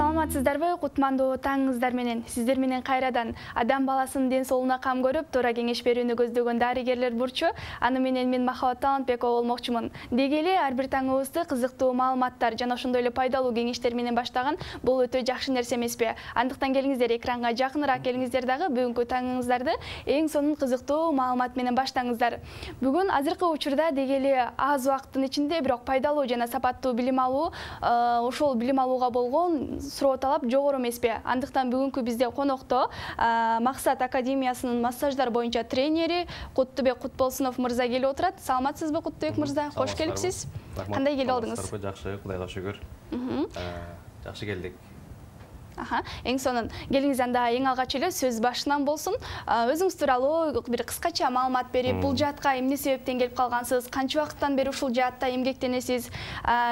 Саламатсыздарбы, кутмандуу таңыңыздар менен. Сиздер менен кайрадан адам баласынын ден соолугуна кам көрүп, туура кеңеш берүүнү көздөгөн дарыгерлер бурчу. Аны менен мен Махабат Талантбекова болмокчумун. Деги эле ар бир таңыбызды кызыктуу маалыматтар жана ошондой эле пайдалуу кеңештер менен баштаган бул өтө жакшы нерсе эмеспи? Андыктан келиңиздер экранга жакыныраак келиңиздер дагы бүгүнкү таңыңыздарды эң сонун кызыктуу маалымат менен баштаңыздар. Бүгүн азыркы учурда деги эле аз убакыттын ичинде бирок пайдалуу жана сапаттуу билим алуу, ошол билим алууга болгон суроо талап жогору эмеспи? Андыктан бүгүнкү бизде конокто Максат академиясынын массаждар боюнча тренери Куттубек Кутболсунов мырза келип отурат. Саламатсызбы, Куттубек мырза? Кош келипсиз. Кандай келип алдыңыз? Жакшы, Кудайга шүгүр. Жакшы келдик. Эң сонун. Келиңиз анда эң алгач эле сөз башынан болсун. Өзүңүз тууралуу бир кыскача маалымат берип, бул жаатка эмне себептен келип калгансыз? Канча убакыттан бери ушул жаатта эмгектенесиз?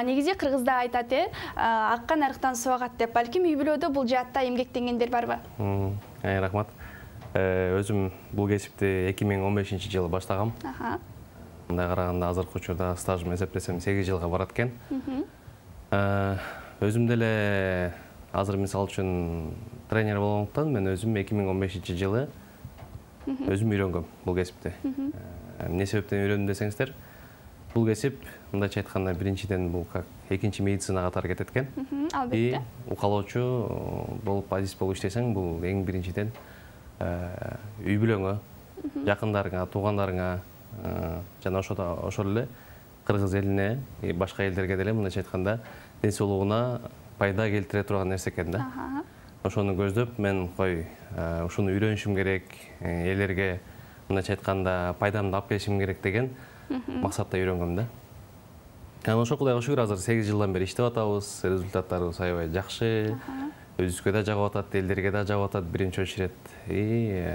Негизи кыргызда айтат, аккан арыктан суу агат деп. Балким үй бүлөдө бул жаатта эмгектенгендер барбы? Рахмат. Өзүм бул кесипти 2015-жылы баштагам. Мындай караганда азыркы учурда стажым эсептесем 8 жылга барат экен. Өзүм деле азыр мисал үчүн тренер болгондуктан мен өзүм 2015-жылы өзүм үйрөнгөм бул кесипти. Эмне себептен үйрөндүм десеңиздер, бул кесип мындайча айтканда биринчиден бул как экинчи медицина катары кетет экен. Албетте. Укалоочу болуп адис болуп иштесең, бул эң биринчиден үй бүлөңө, жакындарыңа, туугандарыңа жана ошол эле кыргыз элине, башка элдерге деле мындайча айтканда ден соолугуна пайда келтире турган нерсе экен да. Ошону көздөп мен ушуну үйрөнүшүм керек, элерге мындайча айтканда пайдамды алып келишим керек деген максатта үйрөнгөм да. Анан ошо Кудайга шүгүр азыр 8 жылдан бери иштеп атабыз, результаттарыбыз аябай жакшы. Өзүбүзгө да жагып атат, элдерге да жагып атат биринчи очередь.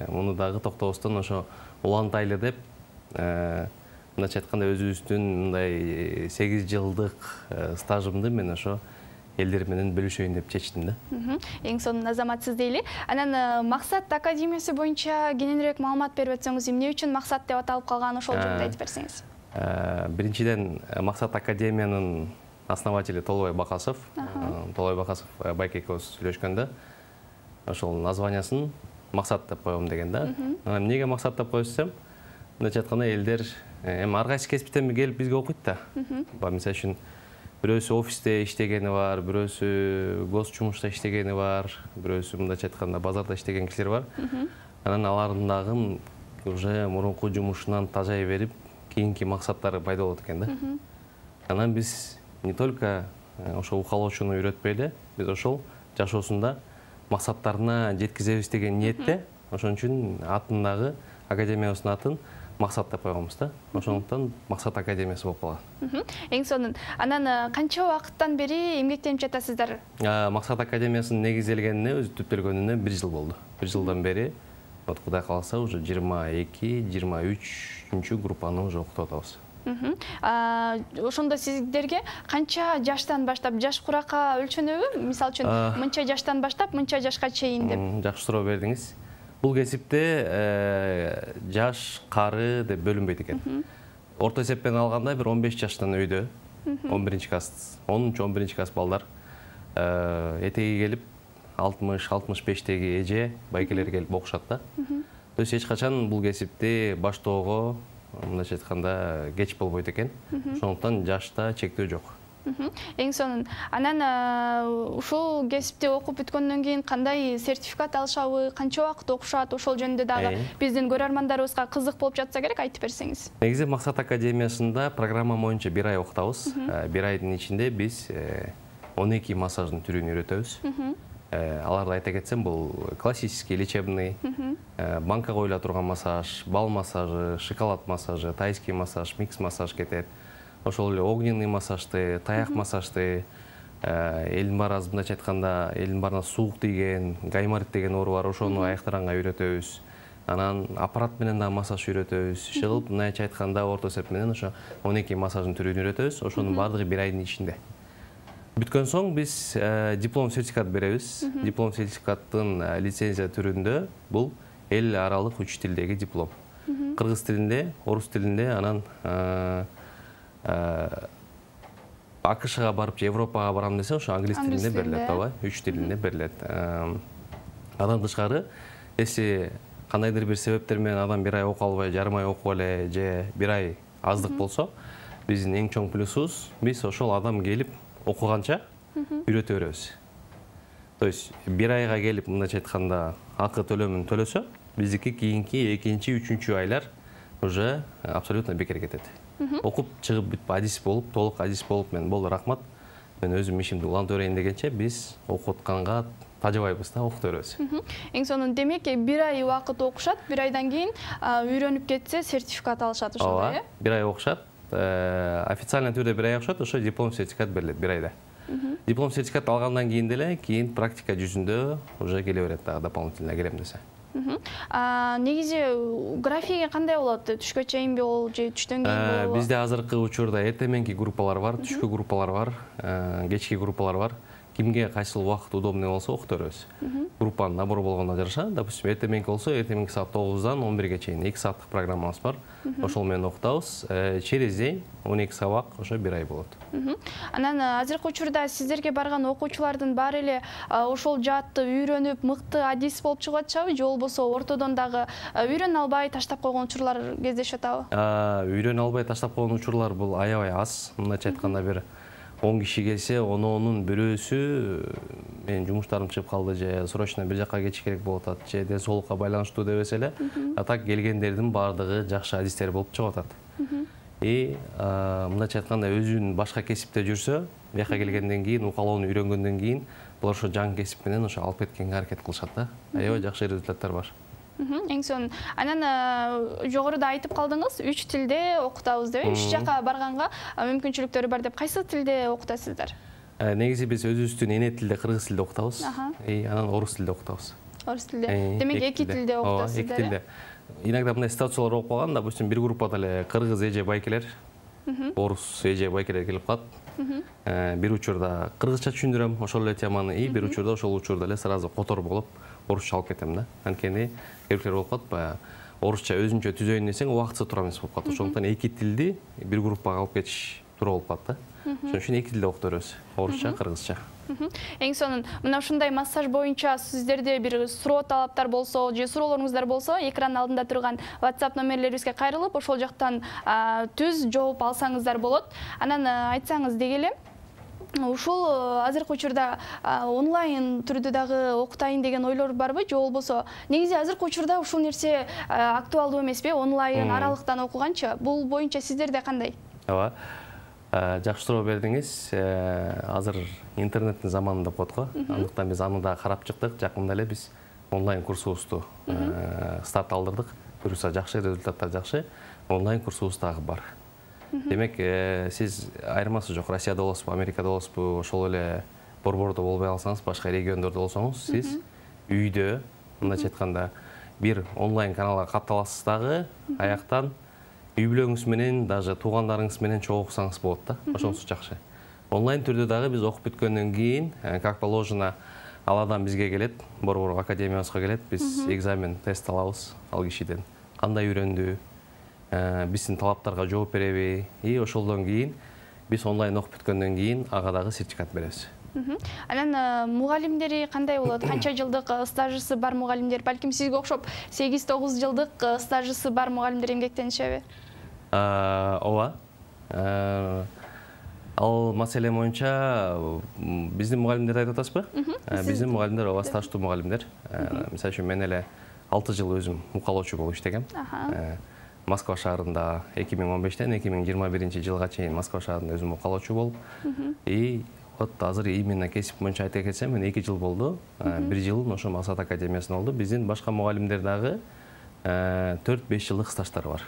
Муну дагы токтобостон ошо улантайлы деп, мындайча айтканда өзүбүздүн мындай 8 жылдык стажымды мен ошо элдер менен бөлүшөйүн деп чечтим да. Эң сонун азаматсыз дейли. Анан Максат академиясы боюнча кененирээк маалымат берип өтсөңүз, эмне үчүн Максат деп аталып калган, ошол жөнүндө айтып берсеңиз. Биринчиден Максат академиянын основатели Толобой Бакасов. Толобой Бакасов байке экөөбүз сүйлөшкөндө ошол названиясын Максат деп коем деген да. Эмнеге Максат деп коесуз десем, мындайча айтканда элдер ар кайсы кесиптен келип бизге окуйт да. Мисалы үчүн бирөөсү офисте иштегени бар, бирөөсү гос жумушта иштегени бар, бирөөсү мындайча айтканда базарда иштеген кишилер бар. Анан алардын дагы уже мурунку жумушунан тажай берип, кийинки максаттары пайда болот экен да. Анан биз не только ошол укалоочуну үйрөтпөй эле, биз ошол жашоосунда максаттарына жеткизебиз деген ниетте, ошон үчүн атын дагы академиябыздын атын Максат деп койгонбуз да. Ошондуктан Максат академиясы болуп калган. Эң сонун. Анан канча убакыттан бери эмгектенип жатасыздар? Максат академиясынын негизделгенине, өзү түптөлгөнүнө 1 жыл болду. 1 жылдан бери, Кудай кааласа, уже 22-23 группаны уже окутуп атабыз. Ошондо сиздерге канча жаштан баштап, жаш куракка өлчөнөбү? Мисалы үчүн, мынча жаштан баштап, мынча жашка чейин деп. Жакшы суроо бердиңиз. Бул кесипте жаш, кары деп бөлүнбөйт экен. Орто эсеппен алганда бир 15 жаштан өйдө, 11 класс, 10-11 класс балдар этеги келип 60-65теги эже, байкелер келип окушат да. То есть эч качан бул кесипти баштоого, мындайча айтканда, кеч болбойт экен. Ошондуктан жашта чектөө жок. Эң сонун. Анан ушул кесипти окуп бүткөндөн кийин кандай сертификат алышабы, канча убакыт окушат, ошол жөнүндө дагы биздин көрөрмандарыбызга кызык болуп жатса керек, айтып берсеңиз. Негизи Максат академиясында программа боюнча 1 ай окутабыз. 1 айдын ичинде биз 12 массаждын түрүн үйрөтөбүз. Аларды айта кетсем, бул классический, лечебный, банка коюла турган массаж, бал массажы, шоколад массажы, тайский массаж, микс массаж кетет. Ошол эле огненный массажды, таяк массажды, элдин баары мындайча айтканда, элдин баарына суук тийген, гайморит деген оору бар, ошону аяктаранга үйрөтөбүз. Анан аппарат менен да массаж үйрөтөбүз. Шылып, мындайча айтканда, орто эсеп менен ошо 12 массаждын түрүн үйрөтөбүз. Ошонун баардыгы 1 айдын ичинде. Бүткөн соң биз диплом сертификат беребиз. Диплом сертификаттын лицензия түрүндө бул эл аралык 3 тилдеги диплом. Кыргыз тилинде, орус тилинде, анан АКШ-га барып, Европага барам десе, ошо англис тилинде берилет, ооба, 3 тилинде берилет. Андан тышкары, эси кандайдыр бир себептер менен адам 1 ай окуп албай, жарым ай окуп эле же 1 ай аздык болсо, биздин эң чоң плюсубуз, биз ошол адам келип окуганча үйрөтө беребиз. То есть 1 айга келип, мындайча айтканда, акы төлөмүн төлөсө, биздики кийинки 2-3 айлар уже абсолютно бекер кетет. Окуп чыгып бүтүп адис болуп, толук адис болуп, мен болду рахмат. Мен өзүм ишимди улантып берейин дегенче биз окутканга тажыбайбыз да, окута беребиз. Эң сонун демек 1 ай убакыт окушат, 1 айдан кийин үйрөнүп кетсе сертификат алышат ошондой, э? 1 ай окушат. Официально түрдө 1 ай окушат, ошо диплом сертификат берилет 1 айда. Диплом сертификат алгандан кийин деле, кийин практика жүзүндө уже келе берет дагы дополнительно келем десе. Негизи графиги кандай болот? Түшкө чейинби ол же түштөн кийин болобу? Бизде азыркы учурда эртеменки группалар бар, түшкү группалар бар, кечки группалар бар. Кимге кайсыл убакыт удобный болсо окута беребиз. Группанын набору болгондо жараша, допустим, эртеменки болсо, эртеменки саат 9-дан 11-ге чейин 2 сааттык программабыз бар. Ошол менен окутабыз. Через день 12 сабак ошо 1 ай болот. Анан азыркы учурда сиздерге барган окуучулардын баары эле ошол жаатты үйрөнүп, мыкты адис болуп чыгып атышабы, же болбосо ортодон дагы үйрөнө албай таштап койгон учурлар кездешип атабы? Үйрөнө албай таштап койгон учурлар бул аябай аз. Мындайча айтканда бир 10 киши келсе, онунун бирөөсү менин жумуштарым чыгып калды же срочно бир жакка кетиш керек болуп атат, же денсаулыкка байланыштуу деп эселе. Так келгендердин баардыгы жакшы адистер болуп чыгып атат. Мындайча айтканда өзүнүн башка кесипте жүрсө, бияка келгенден кийин, укалоону үйрөнгөндөн кийин, булар ошо жаңы кесип менен ошо алып кеткенге аракет кылышат да. Аябай жакшы результаттар бар. Эң сонун. Анан жогоруда айтып калдыңыз, 3 тилде окутабыз деп. 3 жака барганга мүмкүнчүлүктөрү бар деп. Кайсы тилде окутасыздар? Негизи биз өзүбүздүн эне тилде, кыргыз тилде окутабыз. Анан орус тилде окутабыз. Орус тилде. Демек 2 тилде окутасыздар. 2 тилде. Иногда мындай ситуациялар болуп калган, допустим, бир группада эле кыргыз эже байкелер, орус эже байкелер келип калат. Бир учурда кыргызча түшүндүрөм ошол эле теманы, бир учурда ошол учурда эле сразу котор болуп орусча алып кетем да. Анткени керектер болуп калат, баягы орусча өзүнчө түзөйүн десең убактысы туура эмес болуп калат. Ошондуктан 2 тилди бир группага алып кетиш туура болуп калат да. Ошон үчүн 2 тилде окута беребиз. Орусча, кыргызча. Эң сонун. Мына ушундай массаж боюнча сиздерде бир суроо талаптар болсо, же суроолоруңуздар болсо, экран алдында турган WhatsApp номерлерибизге кайрылып, ошол жактан түз жооп алсаңыздар болот. Анан айтсаңыз дегеле, ушул азыркы учурда онлайн түрдө дагы окутайын деген ойлор барбы, же болбосо негизи азыркы учурда ушул нерсе актуалдуу эмеспи? Онлайн аралыктан окуганчы, бул боюнча сиздерде кандай? Ооба. Жакшы суроо бердиңиз. Азыр интернеттин заманы деп коет го. Андыктан биз аны да карап чыктык. Жакында эле биз онлайн курсубузду старт алдырдык. Буюрса жакшы, результаттар жакшы. Онлайн курсубуз дагы бар. Демек, сиз айырмасы жок, Россияда болосузбу, Америкада болосузбу, ошол эле борбордо болбой алсаңыз, башка региондордо болсоңуз, сиз үйдө, мындайча айтканда, бир онлайн каналга катталасыз дагы, аяктан үй бүлөңүз менен, даже туугандарыңыз менен чогуу окусаңыз болот да. Ошонусу жакшы. Онлайн түрдө дагы биз окуп бүткөндөн кийин, как положено, ал адам бизге келет, борбор академиябызга келет, биз экзамен, тест алабыз ал кишиден. Кандай үйрөндү, биздин талаптарга жооп береби, ошолдон кийин биз онлайн окуп бүткөндөн кийин ага дагы сертификат беребиз. Анан мугалимдери кандай болот? Канча жылдык стажысы бар мугалимдер? Балким сизге окшоп 8-9 жылдык стажысы бар мугалимдер эмгектенишеби? Ооба. Ал маселе боюнча биздин мугалимдерди айтып атасызбы? Биздин мугалимдер ооба стаждуу мугалимдер. Мисалы үчүн мен эле 6 жыл өзүм укалоочу болуп иштегем. Москва шаарында 2015-тен 2021 жылга чейин Москва шаарында өзүм укалоочу болуп, вот азыр именно кесип боюнча айта кетсем, мен 2 жыл болду. 1 жыл ошо Максат академиясында болду. Биздин башка мугалимдер дагы 4-5 жылдык стаждар бар.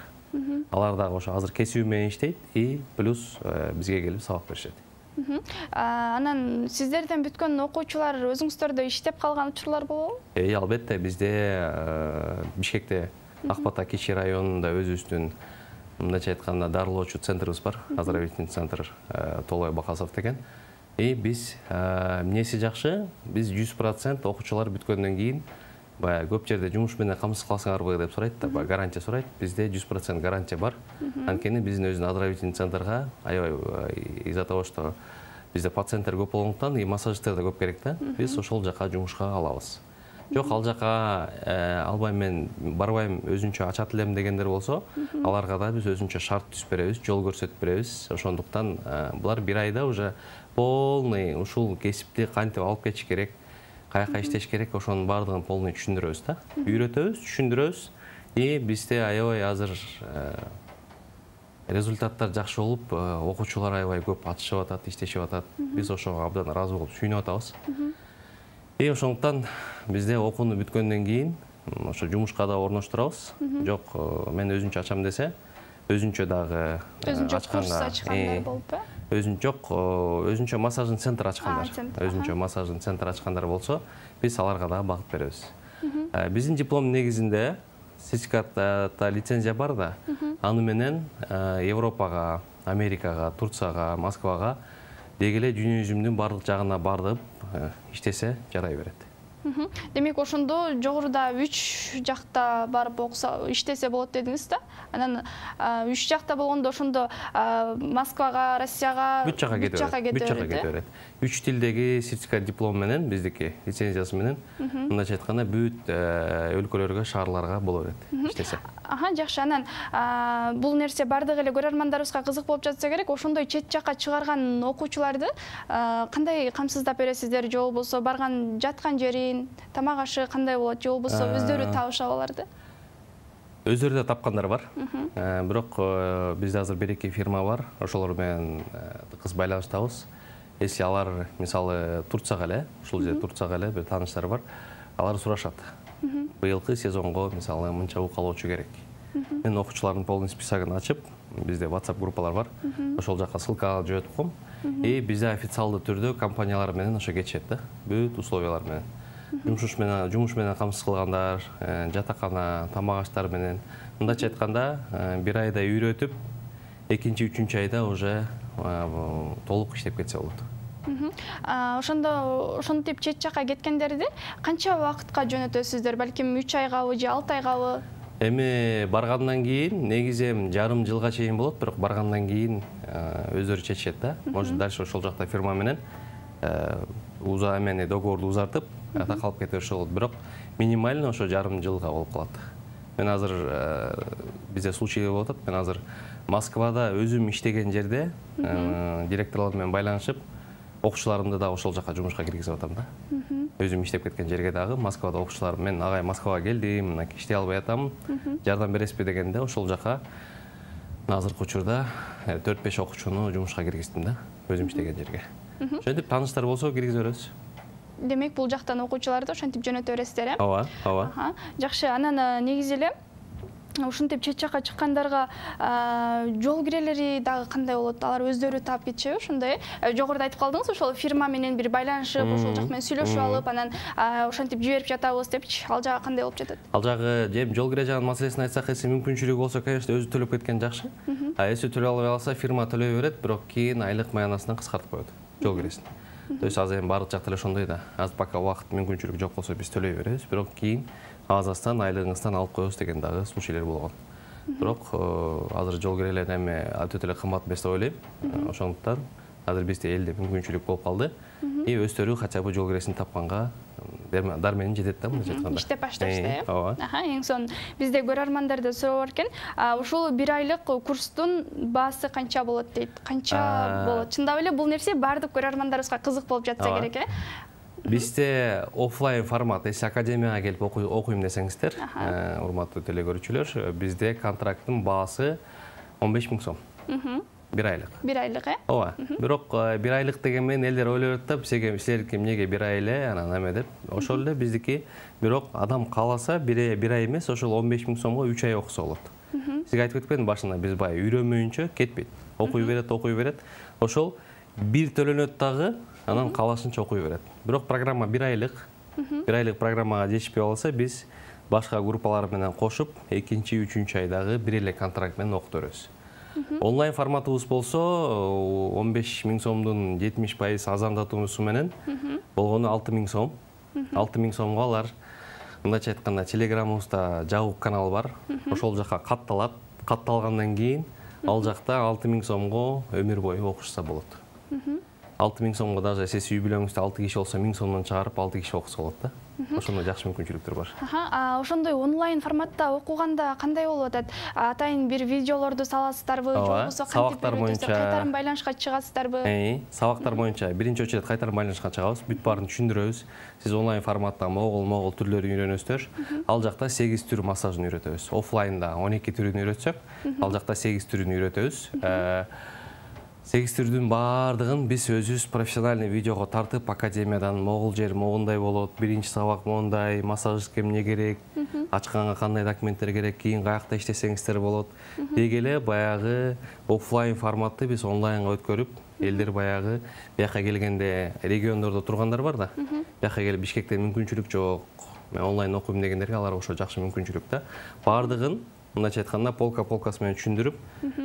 Алар дагы ошо азыр кесиби менен иштейт и плюс бизге келип сабак беришет. Анан сиздерден бүткөн окуучулар өзүңүздөрдө иштеп калган учурлар болобу? Албетте, бизде Бишкекте Акбата Кичи районунда өзүбүздүн мындайча айтканда дарылоочу центрибиз бар, оздоровительный центр Толой Бакасов деген. И биз эмнеси жакшы, биз 100% окуучулар бүткөндөн кийин баягы көп жерде жумуш менен камсыз калсаңарбы деп сурайт да, баягы гарантия сурайт. Бизде 100% гарантия бар. Анткени биздин өзүнүн оздоровительный центрга аябай из-за того, что бизде пациенттер көп болгондуктан и массажисттер да көп керек да. Биз ошол жака жумушка алабыз. Жок, ал жака албайм мен, барбайм, өзүнчө ачат элем дегендер болсо, аларга да биз өзүнчө шарт түзүп беребиз, жол көрсөтүп беребиз. Ошондуктан булар бир айда уже полный ушул кесипти кантип алып кетиш керек, каяка иштеш керек, ошонун баардыгын полный түшүндүрөбүз да. Үйрөтөбүз, түшүндүрөбүз. И бизде аябай азыр результаттар жакшы болуп, окуучулар аябай көп атышып атат, иштешип атат. Биз ошого абдан ыраазы болуп сүйүнүп атабыз. И ошондуктан бизде окууну бүткөндөн кийин ошо жумушка да орноштурабыз. Жок, мен өзүнчө ачам десе, өзүнчө дагы ачкандар болуппу? Өзүнчө массажный центр ачкандар. Өзүнчө массажный центр ачкандар болсо, биз аларга да багып беребиз. Биздин диплом негизинде сертификатта лицензия бар да, аны менен Европага, Америкага, Турцияга, Москвага дегеле дүйнө жүзүнүн бардык жагына барып иштесе жарай берет. Демек, ошондо жогоруда 3 жакта барып окуса, иштесе болот дедиңиз да? Анан 3 жакта болгондо ошондо Москвага, Россияга, бүт жака кете берет. 3 тилдеги сертификат диплом менен, биздики лицензиясы менен, мындайча айтканда бүт өлкөлөргө, шаарларга боло берет иштесе. Жакшы. Анан бул нерсе бардыгы эле көрөрмандарыбызга кызык болуп жатса керек. Ошондой чет жакка чыгарган окуучуларды кандай камсыздап бересиздер, же болбосо барган жаткан жерин, тамак ашы кандай болот, же болбосо өздөрү табышабы аларды? Өздөрү да тапкандар бар. Бирок бизде азыр бир-эки фирма бар. Ошолор менен тыкыз байланыштабыз. Если алар, мисалы, Турцияга эле, ушул жерде Турцияга эле бир тааныштар бар, алар сурашат. Быйылкы сезонго, мисалы, мынча укалоочу керек. Мен окуучулардын полный списогун ачып, бизде WhatsApp группалар бар. Ошол жака ссылка жиберип коем. И бизде официалдуу түрдө компаниялар менен ошо кетишет да, бүт условиялар менен. Жумуш менен камсыз кылгандар, жатакана, тамак аштар менен. Мындайча айтканда, бир айда үйрөтүп, экинчи, үчүнчү айда уже толук иштеп кетсе болот. Ошентип чет жака кеткендерди канча убакытка жөнөтөсүздөр? Балким 3 айгабы же 6 айгабы? Эми баргандан кийин негизи жарым жылга чейин болот, бирок баргандан кийин өздөрү чечишет да. Может, дальше ошол жакта фирма менен договорду узартып, ата калып кетиши болот. Бирок минимально ошо жарым жылга болуп калат. Мен азыр бизде случай болуп атат. Мен азыр Москвада өзүм иштеген жерде директорлор менен байланышып, окуучуларымды да ошол жака жумушка киргизип атам да. Өзүм иштеп кеткен жерге дагы Москвада окуучуларым, мен агай Москвага келдим, мынакей иштей албай атам, жардам бересизби дегенде ошол жака азыркы учурда 4-5 окуучуну жумушка киргиздим да, өзүм иштеген жерге. Ошентип тааныштар болсо киргизе беребиз. Демек, бул жактан окуучуларды ошентип жөнөтө бересиздер, э? Ооба. Жакшы. Анан негизи эле ушинтип чет жака чыккандарга жол кирелери дагы кандай болот? Алар өздөрү таап кетишеби ошондой? Жогоруда айтып калдыңыз, ошол фирма менен бир байланышып, ошол жак менен сүйлөшүп алып, анан ошентип жиберип жатабыз депчи. Ал жагы кандай болуп жатат? Ал жагы жол кире жагын маселесин айтсак, эси мүмкүнчүлүгү болсо, конечно, өзү төлөп кеткен жакшы. Эси төлөй албай калса, фирма төлөй берет, бирок кийин айлык маянасынан кыскартып коет жол киресин. То есть азыр эми баардык жакта эле ошондой да. Азыр пока убакыт мүмкүнчүлүк жок болсо биз төлөй беребиз, бирок кийин азастан айлыгыңыздан алып коебуз деген дагы случайлар болгон. Бирок азыр жол кирелер эми өтө эле кымбат эмес деп ойлойм. Ошондуктан азыр бизде элде мүмкүнчүлүк болуп калды. И өздөрү хотя бы жол киресин тапканга дармени жетет да, мындайча айтканда. Иштеп башташты, э? Эң сонун бизде көрөрмандарды суроо бар экен. Ушул бир айлык курстун баасы канча болот дейт? Канча болот? Чындап эле бул нерсе бардык көрөрмандарыбызга кызык болуп жатса керек, э? Бизде офлайн формат, если академияга келип окуйм десеңиздер, урматтуу телекөрүүчүлөр, бизде контракттын баасы 15 000 сом. Бир айлык. Бир айлык, э? Ооба. Бирок бир айлык деген менен элдер ойлоп атат, силердики эмнеге бир ай эле, анан эме деп. Ошол эле биздики, бирок адам кааласа бир ай эмес, ошол 15 000 сомго 3 ай окуса болот. Сизге айтып кетпедим башында, биз баягы үйрөнмөйүнчө кетпейт. Окуй берет. Ошол бир төлөнөт дагы, анан каалашынча окуй берет. Бирок программа бир айлык. Бир айлык программага жетишпей калса, биз башка группалар менен кошуп, экинчи, үчүнчү айдагы бир эле контракт менен окуп беребиз. Онлайн форматыбыз болсо 15 000 сомдун 70% азамдатуусу менен болгону 6 000 сом. 6 000 сомго алар мындайча айтканда телеграмыбызда жабык канал бар. Ошол жака катталат. Катталгандан кийин ал жакта 6000 сомго өмүр бою окушса болот. 6000 сомго даже сиз үй бүлөңүздө 6 киши болсо 1000 сомдон чыгарып 6 киши окуса болот да. Ошондой жакшы мүмкүнчүлүктөр бар. Ошондой онлайн форматта окуганда кандай болуп атат? Атайын бир видеолорду саласыздарбы, же болбосо сабактар боюнча кайтарым байланышка чыгасыздарбы? Сабактар боюнча биринчи очередь кайтарым байланышка чыгабыз, бүт баарын түшүндүрөбүз. Сиз онлайн форматта могул түрлөрүн үйрөнөсүздөр. Ал жакта 8 түр массажын үйрөтөбүз. Офлайнда 12 түрүн үйрөтсөк, ал жакта 8 түрүн үйрөтөбүз. 8 түрдүн баардыгын биз өзүбүз профессиональный видеого тартып, академиядан могул жер могундай болот, биринчи сабак мондай, массажистке эмне керек, ачканга кандай документтер керек, кийин каякта иштесеңиздер болот. Деги эле баягы офлайн форматты биз онлайнга өткөрүп, элдер баягы бияка келгенде региондордо тургандар бар да. Бияка келип Бишкекте мүмкүнчүлүк жок, мен онлайн окуйм дегендерге алар ошо жакшы мүмкүнчүлүк да. Баардыгын мындайча айтканда полка-полкасы менен түшүндүрүп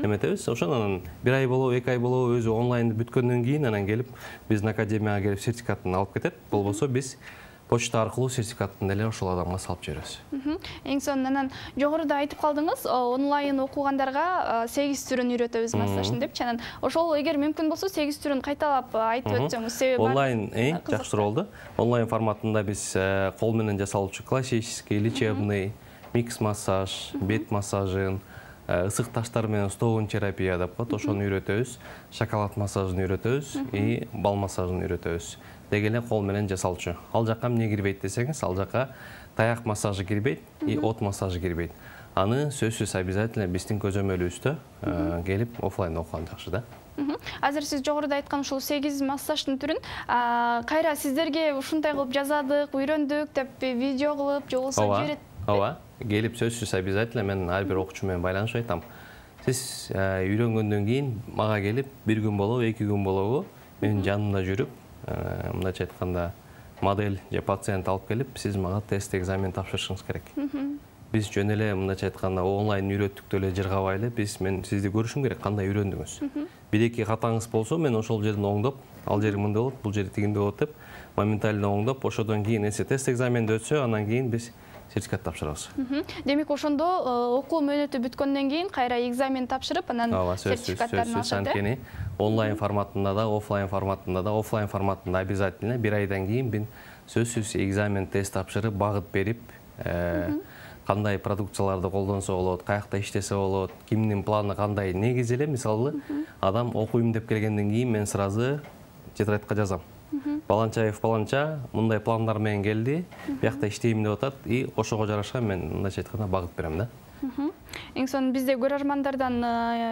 эметебиз. Ошондон 1 ай болобу, 2 ай болобу өзү онлайнды бүткөндөн кийин анан келип биздин академияга келип сертификатын алып кетет. Болбосо биз почта аркылуу сертификатын деле ошол адамга салып жиберебиз. Эң сонун анан жогоруда айтып калдыңыз, онлайн окугандарга 8 түрүн үйрөтөбүз массаждын депчи. Анан ошол эгер мүмкүн болсо 8 түрүн кайталап айтып өтсөңүз, себеби онлайн жакшы суроо болду. Онлайн форматында биз кол менен жасалуучу классический, лечебный, микс массаж, бет массажын, ысык таштар менен стогун терапия деп коет, ошону үйрөтөбүз. Шоколад массажын үйрөтөбүз и бал массажын үйрөтөбүз. Деги эле кол менен жасалчу. Ал жака эмне кирбейт десеңиз, ал жака таяк массажы кирбейт и от массажы кирбейт. Аны сөзсүз обязательно биздин көзөмөлүбүздө келип офлайн окуган жакшы да. Азыр сиз жогоруда айткан ушул 8 массаждын түрүн кайра сиздерге ушундай кылып жазадык, үйрөндүк деп видео кылып, же болбосо жиберет. Ооба, келип сөзсүз обязательно мен ар бир окуучу менен байланышып айтам. Сиз үйрөнгөндөн кийин мага келип 1 күн болобу, 2 күн болобу менин жанымда жүрүп, мындайча айтканда модель же пациент алып келип, сиз мага тест экзамен тапшырышыңыз керек. Биз жөн эле мындайча айтканда онлайн үйрөттүк эле жыргабайлы, мен сизди көрүшүм керек, кандай үйрөндүңүз. 1-2 катаңыз болсо, мен ошол жерден оңдоп, ал жери мындай болот, бул жери тигиндей болот деп моментально оңдоп, ошодон кийин тест экзаменди өтсө, анан кийин биз сертификат тапшырабыз. Демек ошондо окуу мөөнөтү бүткөндөн кийин кайра экзамен тапшырып, анан сертификаттарын алышат. Анткени онлайн форматында да, офлайн форматында обязательно 1 айдан кийин мен сөзсүз экзамен тест тапшырып, багыт берип, кандай продукцияларды колдонсо болот, каякта иштесе болот, кимдин планы кандай. Негизи эле мисалы адам окуйм деп келгенден кийин мен сразу тетрадька жазам. Баланчаев баланча мындай пландар менен келди, биякта иштейм деп атат и ошого жараша мен мындайча айтканда багыт берем да. Эң сонун бизде көрөрмандардан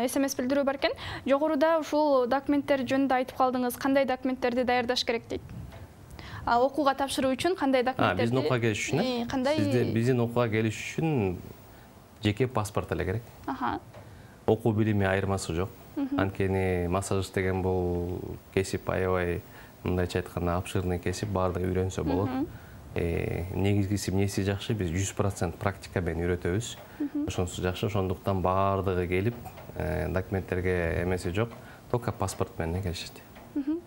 SMS билдирүү бар экен. Жогоруда ушул документтер жөнүндө айтып калдыңыз, кандай документтерди даярдаш керек дейт. Окууга тапшыруу үчүн кандай документтерди? Биздин окууга келиш үчүн, сизде биздин окууга келиш үчүн жеке паспорт эле керек. Окуу билими айырмасы жок. Анткени массажист деген бул кесип аябай мындайча айтканда обширный кесип, баардыгы үйрөнсө болот. Негизгиси эмнеси жакшы, биз 100% практика менен үйрөтөбүз. Ошонусу жакшы, ошондуктан баардыгы келип, документтерге эмеси жок, только паспорт менен келишет.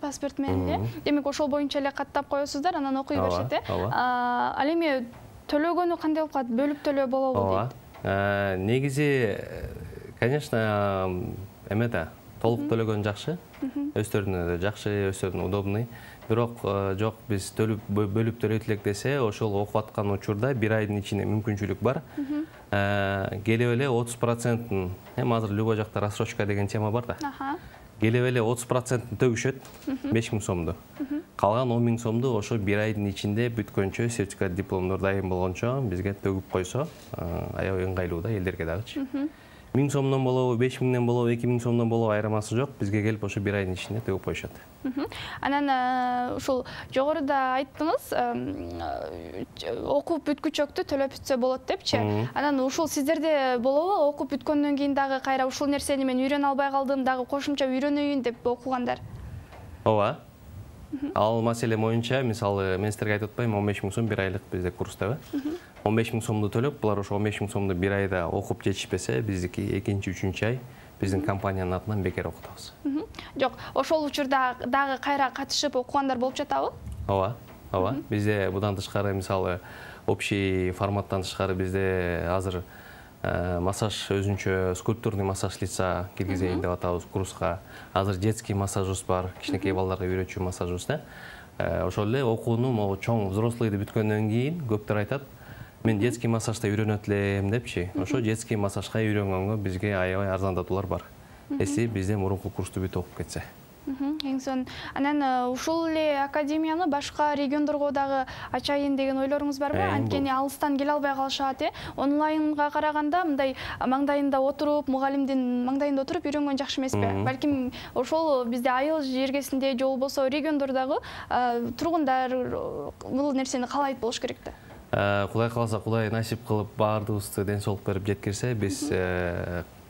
Паспорт менен эле. Демек ошол боюнча эле каттап коесуздар, анан окуй беришет, э? Ал эми төлөгөнү кандай болуп калат? Бөлүп төлөө болобу дейт? Негизи, конечно, эмеде толук төлөгөн жакшы. Өздөрүнө жакшы, өздөрүнө удобный. Бирок жок, биз бөлүп төлөйт элек десе, ошол окуп аткан учурда 1 айдын ичинде мүмкүнчүлүк бар. Келип эле 30%, азыр любой жакта рассрочка деген тема бар да. Келип эле 30% төгүшөт, 5000 сомду. Калган 10000 сомду ошо 1 айдын ичинде бүткөнчө, сертификат, дипломдор дайым болгончо бизге төгүп койсо, аябай ыңгайлуу да элдерге дагычы. 1000 сомдон болобу, 5000ден болобу, 2000 сомдон болобу айырмасы жок, бизге келип ошо 1 айдын ичинде төгүп коюшат. Анан ушул жогоруда айттыңыз, окуп бүткүчөктү төлөп бүтсө болот депчи. Анан ушул сиздерде болобу, окуп бүткөндөн кийин дагы кайра ушул нерсени мен үйрөнө албай калдым, дагы кошумча үйрөнөйүн деп окугандар? Ооба. Ал маселе боюнча, мисалы, мен сиздерге айтып атпайм, 15000 сом 1 айлык бизде курстабы. 15000 сомду төлөп, булар ошо 15000 сомду 1 айда окуп жетишпесе, биздики 2-3 ай биздин компаниянын атынан бекер окутабыз. Жок, ошол учурда дагы кайра катышып окугандар болуп жатабы? Ооба. Бизде будан тышкары, мисалы, общий форматтан тышкары бизде азыр массаж өзүнчө скульптурный массаж лица киргизейин деп атабыз курска. Азыр детский массажыбыз бар, кичинекей балдарга үйрөтчү массажыбыз да. Ошол эле окууну могу чоң взрослыйды бүткөндөн кийин көптөр айтат, мен детский массажда үйрөнөт элем депчи. Ошо детский массажга үйрөнгөнгө бизге аябай арзандатуулар бар. Эси бизде мурунку курсту бүтүп окуп кетсе. Эң сонун. Анан ушул эле академияны башка региондорго дагы ачайын деген ойлоруңуз барбы? Анткени алыстан келе албай калышат, онлайнга караганда мындай маңдайында отуруп, мугалимдин маңдайында отуруп үйрөнгөн жакшы эмеспи? Балким ошол бизде айыл жергесинде же болбосо региондордогу тургундар бул нерсени каалайт болуш керек да. Кудай кааласа, Кудай насип кылып баардыгыбызды ден соолук берип жеткирсе, биз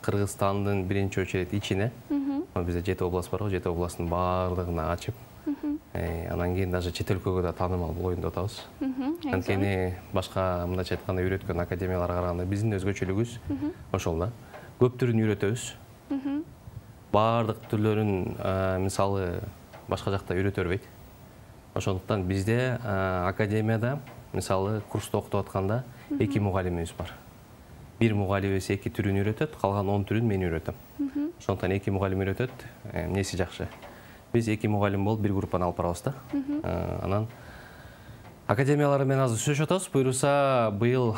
Кыргызстандын биринчи очередь ичине, бизде 7 област бар, 7 областтын баардыгына ачып, анан кийин даже чет өлкөгө да таанымал болоюн деп атабыз. Анткени башка мындайча айтканда үйрөткөн академияларга караганда биздин өзгөчөлүгүбүз ошол да. Көп түрүн үйрөтөбүз. Баардык түрлөрүн мисалы башка жакта үйрөтө бербейт. Ошондуктан бизде академияда мисалы курста окутуп атканда 2 мугалимибиз бар. Бир мугалимибиз 2 түрүн үйрөтөт, калган 10 түрүн мен үйрөтөм. Ошондуктан 2 мугалим үйрөтөт, эмнеси жакшы. Биз 2 мугалим болуп бир группаны алып барабыз да. Анан академиялар менен азыр сүйлөшүп атабыз. Буюрса быйыл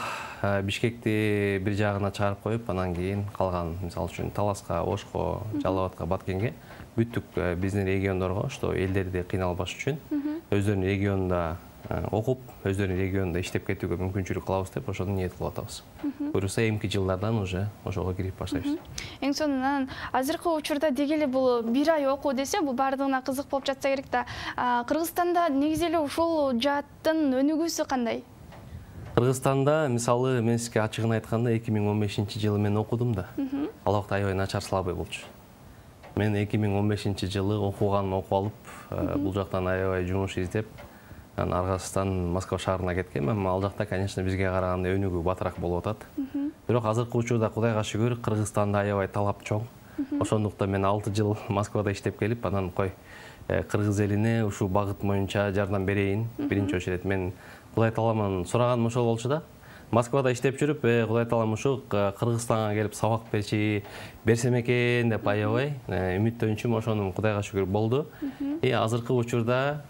Бишкекти бир жагына чыгарып коюп, анан кийин калган, мисалы үчүн Таласка, Ошко, Жалал Абадка, Баткенге бүттүк биздин региондорго, что элдерди кыйналбаш үчүн өздөрүнүн регионунда окуп, өздөрүнүн регионунда иштеп кетүүгө мүмкүнчүлүк кылабыз деп ошону ниет кылып атабыз. Буюрса эмки жылдардан уже ошого кирип баштайбыз. Эң сонунан азыркы учурда дегеле бул бир ай окуу десе, бул баардыгына кызык болуп жатса керек да. Кыргызстанда негизи эле ушул жааттын өнүгүүсү кандай? Кыргызстанда мисалы мен сизге ачыгын айтканда 2015-жылы мен окудум да. Ал убакта аябай начар слабый болчу. Мен 2015-жылы окуганын окуп алып, бул жактан аябай жумуш издеп, аргасынан Москва шаарына кеткенмин. Ал жакта, конечно, бизге караганда өнүгүү батыраак болуп атат. Бирок азыркы учурда Кудайга шүгүр, Кыргызстанда аябай талап чоң. Ошондуктан мен 6 жыл Москвада иштеп келип, анан кыргыз элине ушул багыт боюнча жардам берейин. Биринчи очередь мен Кудай Тааламан сураганым ошол болчу да. Москвада иштеп жүрүп, Кудай Таалам ушу Кыргызстанга келип сабак берсем экен деп аябай үмүттөнчүм. Ошонун Кудайга шүгүр болду. Азыркы учурда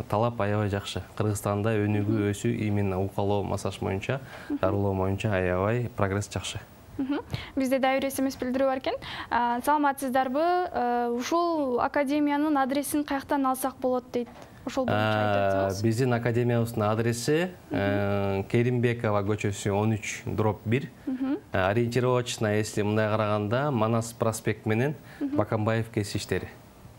талап аябай жакшы. Кыргызстанда өнүгүү, өсүү, именно укалоо, массаж боюнча, дарылоо боюнча аябай прогресс жакшы. Бизде дайыр СМС билдирүү бар экен. Саламатсыздарбы? Ушул академиянын адресин каяктан алсак болот дейт. Ошол боюнча айтсаңыз. Биздин академиябыздын адреси Керимбекова көчөсү 13/1. Ориентировочно, если мындай караганда, Манас проспект менен Бакамбаев кесиштери.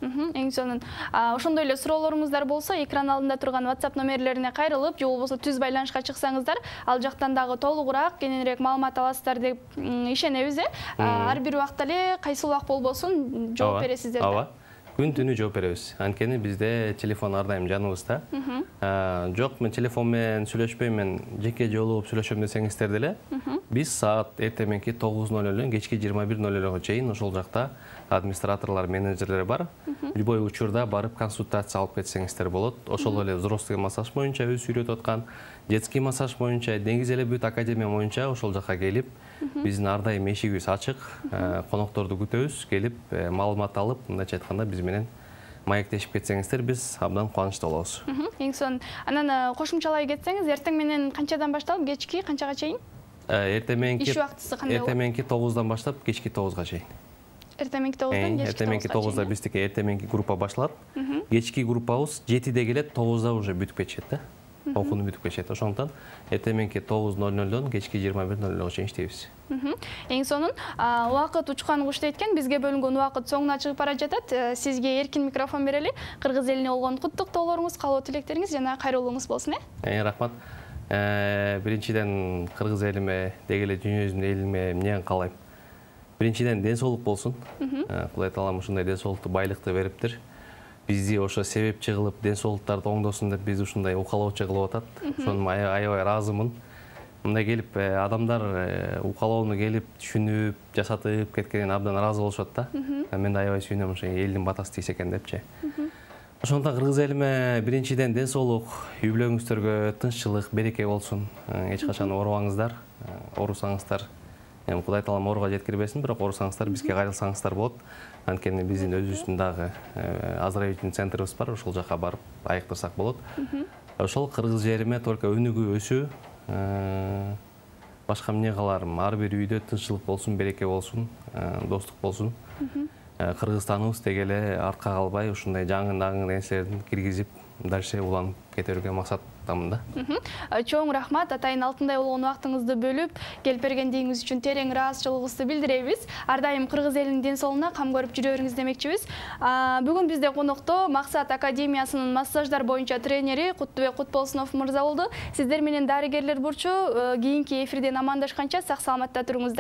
Эң сонун. Ошондой эле суроолоруңуздар болсо, экран алдында турган WhatsApp номерлерине кайрылып, же болбосо түз байланышка чыксаңыздар, ал жактан дагы толугураак, кененирээк маалымат аласыздар деп ишенебиз. Ар бир убакта эле кайсы убак болбосун жооп бересиздер. Ооба. Күн түнү жооп беребиз. Анткени бизде телефон ар дайым жаныбызда. Жок, мен телефон менен сүйлөшпөйм, мен жеке жолугуп сүйлөшөм десеңиздер деле, биз саат эртеменки 9:00 кечки 21:00 чейин ошол жакта администраторлор, менеджерлер бар. Любой учурда барып консультация алып кетсеңиздер болот. Ошол эле взрослый массаж боюнча өз үйрөтүп аткан, детский массаж боюнча, негизи эле бүт академия боюнча ошол жака келип, биздин ар дайым эшигибиз ачык, конокторду күтөбүз, келип маалымат алып, мындайча айтканда биз менен маектешип кетсеңиздер, биз абдан кубанычтуу болобуз. Эң сонун. Анан кошумчалай кетсеңиз, эртең менен канчадан башталып, кечки канчага чейин? Иш убактысы кандай болот? Эртеменки 9-дан баштап, кечки 9-га чейин. Эртеменки 9-дан кечки 9-га чейин. Эртеменки 9-да биздики эртеменки группа башталат. Кечки группабыз 7-де келет, 9-да уже бүтүп кетишет да. Окууну бүтүп кетишет. Ошондуктан эртеменки 9:00-дон кечки 21:00-га чейин иштейбиз. Эң сонун. Убакыт учкан кушту эткен, бизге бөлүнгөн убакыт соңуна чыгып бара жатат. Сизге эркин микрофон берели. Кыргыз элине болгон куттуктоолоруңуз, каалоо тилектериңиз жана кайрылууңуз болсун, Рахмат. Биринчиден кыргыз элиме, деги эле дүйнө жүзүнүн элиме эмне каалайм? Биринчиден ден соолук болсун. Кудай Таалам ушундай ден соолукту, байлыкты бериптир. Бизди ошо себепчи кылып, ден соолуктарды оңдосун деп бизди ушундай укалоочу кылып атат. Ошону аябай ыраазымын. Мындай келип адамдар укалоону келип түшүнүп, жасатып кеткенине абдан ыраазы болушат да. Мен да аябай сүйүнөм, ошо элдин батасы тийсе экен депчи. Ошондон кыргыз элиме биринчиден ден соолук, үй бүлөңүздөргө тынччылык, береке болсун. Эч качан оорубаңыздар, оорусаңыздар. Кудай таалам ооруга жеткирбесин, бирок оорусаңыздар бизге кайрылсаңыздар болот. Анткени биздин өзүбүздүн дагы оздоровительный центрибиз бар, ошол жака барып айыктырсак болот. Ошол кыргыз жериме только өнүгүү, өсүү, башка эмне каларым? Ар бир үйдө тынччылык болсун, береке болсун, достук болсун. Кыргызстаныбыз деги эле артка калбай, ушундай жаңы нерселерди киргизип, дальше уланып кете берген максаттамын да. Чоң рахмат, атайын алтындай болгон убактыңызды бөлүп, келип бергендигиңиз үчүн терең ыраазычылыгыбызды билдиребиз. Ар дайым кыргыз элинин ден соолугуна кам көрүп жүрө бериңиз демекчибиз. Бүгүн бизде конокто Максат академиясынын массаждар боюнча тренери Куттубек Кутболсунов мырза болду. Сиздер менен дарыгерлер бурчу кийинки эфирден амандашканча сак саламатта туруңуздар.